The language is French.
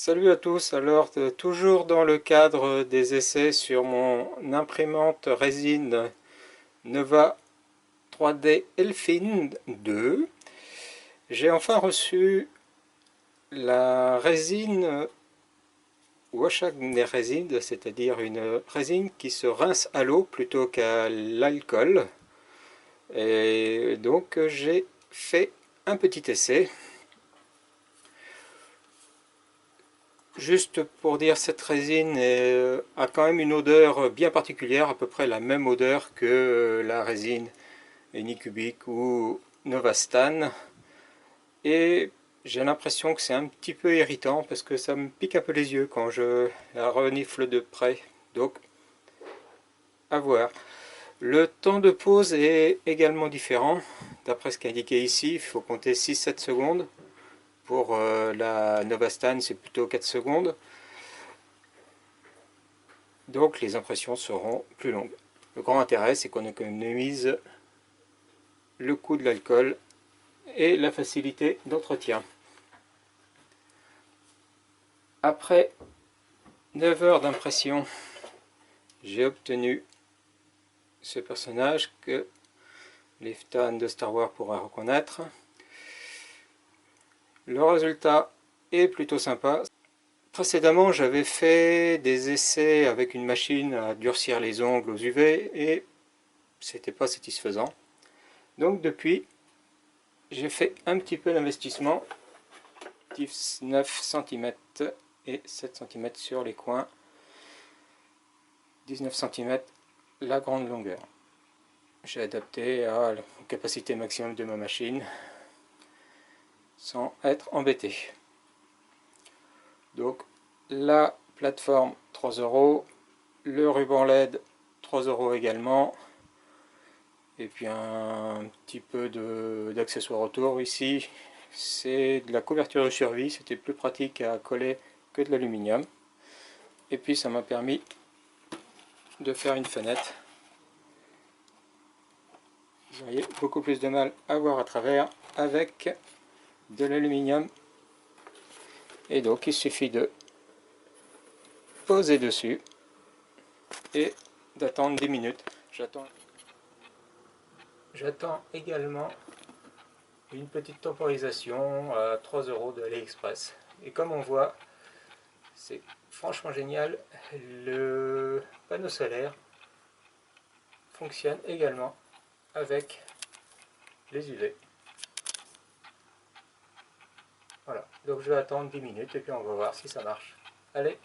Salut à tous, alors toujours dans le cadre des essais sur mon imprimante résine Nova 3D Elfin 2, j'ai enfin reçu la résine Washagner résine, c'est-à-dire une résine qui se rince à l'eau plutôt qu'à l'alcool. Et donc j'ai fait un petit essai. Juste pour dire, cette résine a quand même une odeur bien particulière, à peu près la même odeur que la résine Anycubic ou Novastan. Et j'ai l'impression que c'est un petit peu irritant parce que ça me pique un peu les yeux quand je la renifle de près. Donc, à voir. Le temps de pause est également différent. D'après ce qui est indiqué ici, il faut compter 6-7 secondes. Pour la Novastan, c'est plutôt 4 secondes. Donc les impressions seront plus longues. Le grand intérêt, c'est qu'on économise le coût de l'alcool et la facilité d'entretien. Après 9 heures d'impression, j'ai obtenu ce personnage que les fans de Star Wars pourraient reconnaître. Le résultat est plutôt sympa. Précédemment, j'avais fait des essais avec une machine à durcir les ongles aux UV et c'était pas satisfaisant. Donc depuis, j'ai fait un petit peu d'investissement, 9 cm et 7 cm sur les coins, 19 cm la grande longueur. J'ai adapté à la capacité maximum de ma machine sans être embêté. Donc la plateforme 3 €, le ruban LED 3 € également, et puis un petit peu d'accessoires autour. Ici c'est de la couverture de survie, c'était plus pratique à coller que de l'aluminium. Et puis ça m'a permis de faire une fenêtre. Vous auriez beaucoup plus de mal à voir à travers avec de l'aluminium. Et donc il suffit de poser dessus et d'attendre 10 minutes. J'attends également une petite temporisation à 3 € de AliExpress. Et comme on voit, c'est franchement génial, le panneau solaire fonctionne également avec les UV. Voilà, donc je vais attendre 10 minutes et puis on va voir si ça marche. Allez!